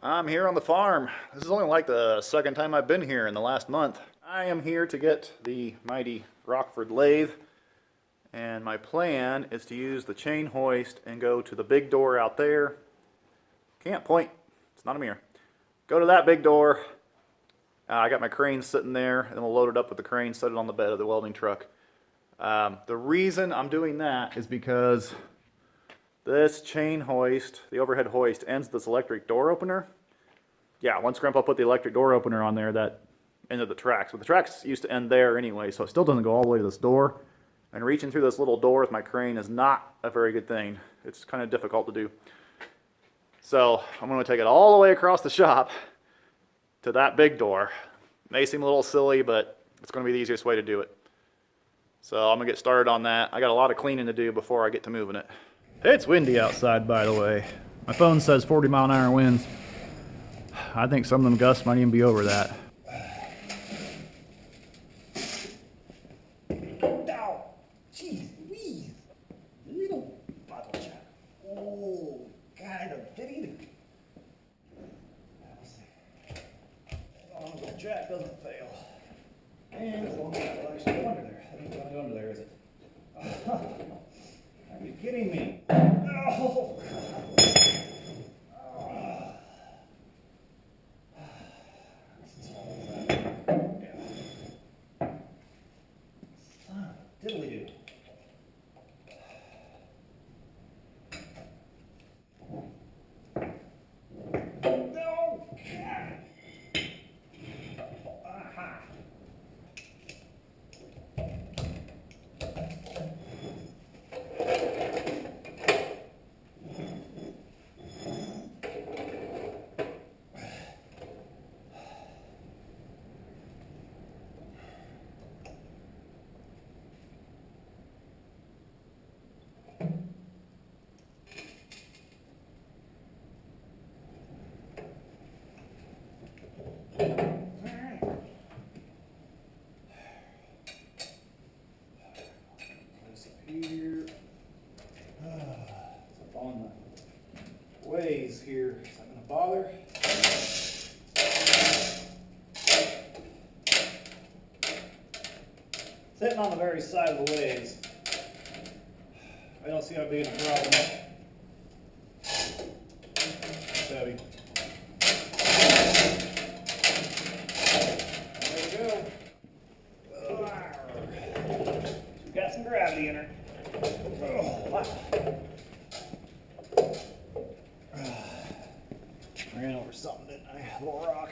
I'm here on the farm. This is only like the second time I've been here in the last month. I am here to get the mighty Rockford Lathe, and my plan is to use the chain hoist and go to the big door out there. Can't point, it's not a mirror. Go to that big door. I got my crane sitting there, and we'll load it up with the crane, set it on the bed of the welding truck. The reason I'm doing that is because this chain hoist, the overhead hoist, ends this electric door opener. Yeah, once Grandpa put the electric door opener on there, that ended the tracks. But the tracks used to end there anyway, so it still doesn't go all the way to this door. And reaching through this little door with my crane is not a very good thing. It's kind of difficult to do. So I'm going to take it all the way across the shop to that big door. May seem a little silly, but it's going to be the easiest way to do it. So I'm going to get started on that. I got a lot of cleaning to do before I get to moving it. It's windy outside, by the way. My phone says 40-mile-an-hour winds. I think some of them gusts might even be over that. Ow! Jeez Louise! Little bottle chap. Oh, kind of pity. As long as the jack doesn't fail. And as long as it'll actually go under there. That ain't gonna go under there, is it? Are you kidding me? Oh! Son of a diddly-doo. No! Aha! Here, it's up on the ways here. Is that going to bother? Sitting on the very side of the ways. I don't see how big of a problem. It's heavy. There we go. She's got some gravity in her. Oh, wow. Ran over something, didn't I? A little rock.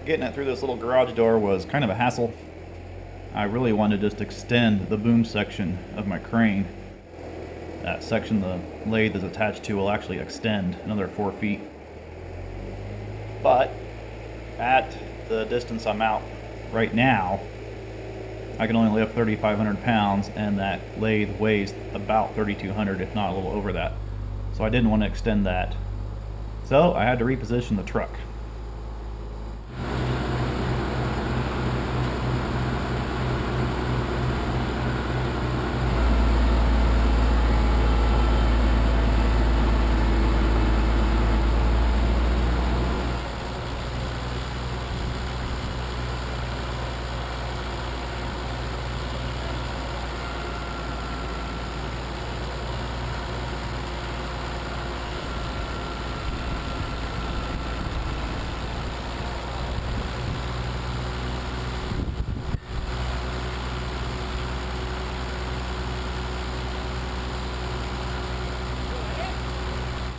Getting it through this little garage door was kind of a hassle. I really want to just extend the boom section of my crane. That section the lathe is attached to will actually extend another 4 feet. But at the distance I'm out right now, I can only lift 3,500 pounds, and that lathe weighs about 3,200, if not a little over that. So I didn't want to extend that. So I had to reposition the truck.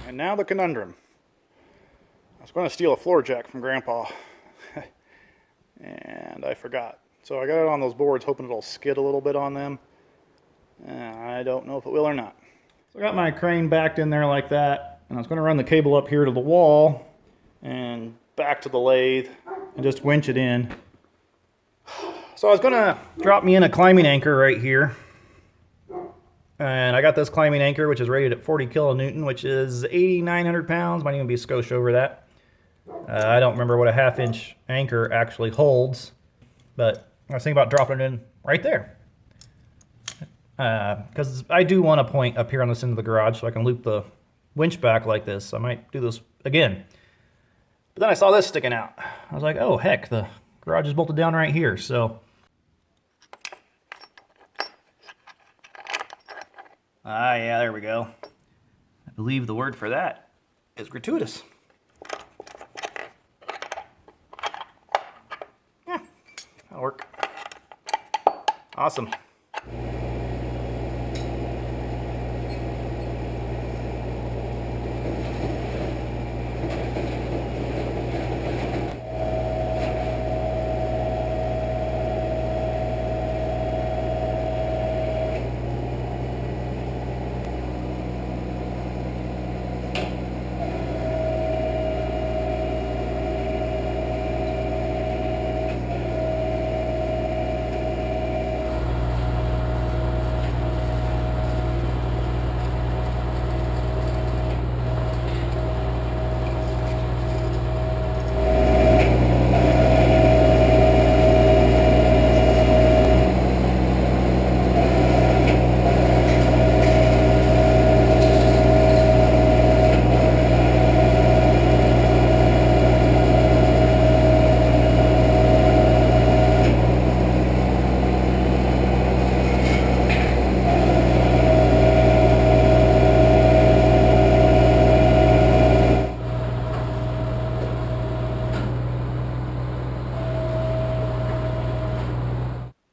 And now the conundrum. I was going to steal a floor jack from Grandpa, and I forgot. So I got it on those boards hoping it'll skid a little bit on them. I don't know if it will or not. So I got my crane backed in there like that, and I was going to run the cable up here to the wall and back to the lathe and just winch it in. So I was going to drop me in a climbing anchor right here. And I got this climbing anchor, which is rated at 40 kilonewton, which is 8,900 pounds. Might even be a skosh over that. I don't remember what a 1/2-inch anchor actually holds, but I was thinking about dropping it in right there. Because I do want a point up here on this end of the garage so I can loop the winch back like this. I might do this again. But then I saw this sticking out. I was like, oh heck, the garage is bolted down right here. So yeah, there we go. I believe the word for that is gratuitous. Yeah, that'll work. Awesome.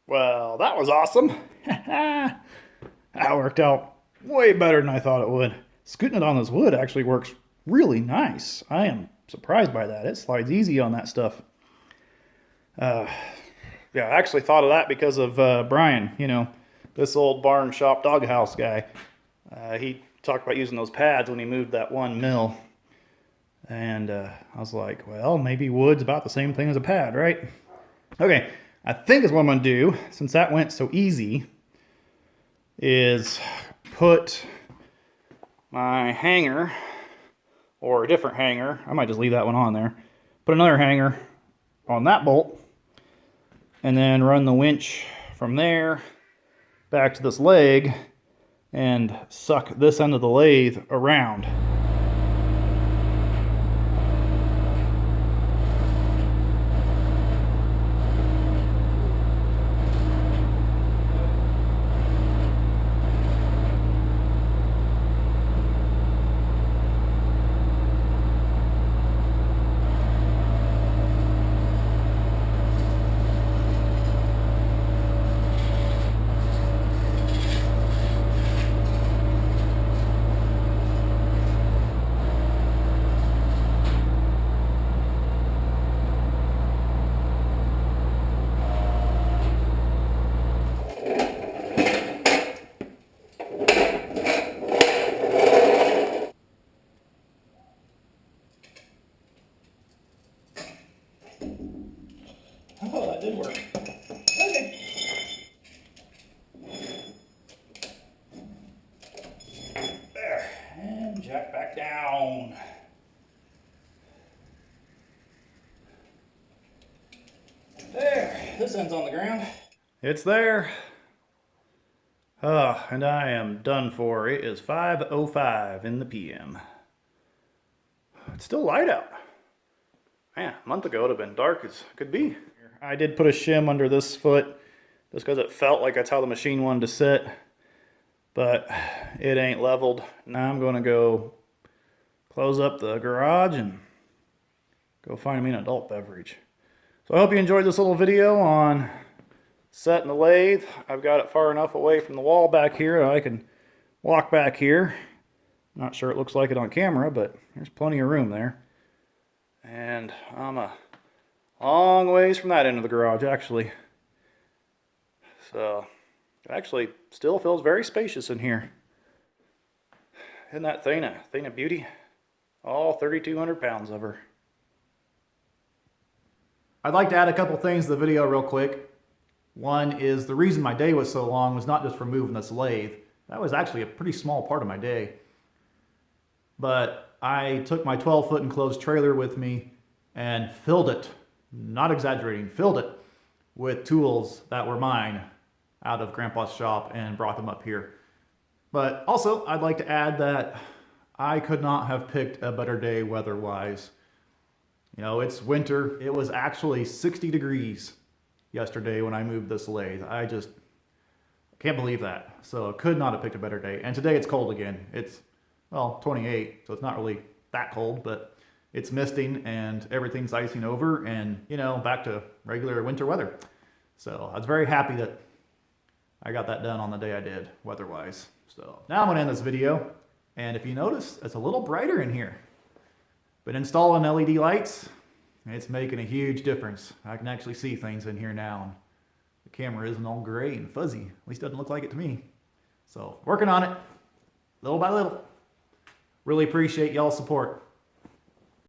Well, that was awesome. That worked out way better than I thought it would. Scooting it on this wood actually works really nice. I am surprised by that. It slides easy on that stuff. Yeah, I actually thought of that because of Brian, you know, this old barn shop doghouse guy. He talked about using those pads when he moved that one mill. And I was like, well, maybe wood's about the same thing as a pad, right? Okay, I think is what I'm going to do, since that went so easy, is put my hanger, or a different hanger, I might just leave that one on there, put another hanger on that bolt, and then run the winch from there back to this leg, and suck this end of the lathe around. ends on the ground. It's there. And I am done for. It is 5:05 in the PM. It's still light out. Man, a month ago it would have been dark as could be. I did put a shim under this foot just because it felt like that's how the machine wanted to sit. But it ain't leveled. Now I'm going to go close up the garage and go find me an adult beverage. So I hope you enjoyed this little video on setting the lathe. I've got it far enough away from the wall back here that I can walk back here. Not sure it looks like it on camera, but there's plenty of room there. And I'm a long ways from that end of the garage, actually. So, it actually still feels very spacious in here. Isn't that thing a beauty? All 3,200 pounds of her. I'd like to add a couple things to the video real quick. One is the reason my day was so long was not just for moving this lathe. That was actually a pretty small part of my day. But I took my 12-foot enclosed trailer with me and filled it, not exaggerating, filled it with tools that were mine out of Grandpa's shop and brought them up here. But also, I'd like to add that I could not have picked a better day weather-wise. You know, it's winter. It was actually 60 degrees yesterday when I moved this lathe. I just can't believe that. So could not have picked a better day. And today it's cold again. It's, well, 28, so it's not really that cold, but it's misting and everything's icing over and, you know, back to regular winter weather. So I was very happy that I got that done on the day I did, weather-wise. So now I'm gonna end this video. And if you notice, it's a little brighter in here. Been installing LED lights, and it's making a huge difference. I can actually see things in here now. And the camera isn't all gray and fuzzy. At least it doesn't look like it to me. So, working on it, little by little. Really appreciate y'all's support.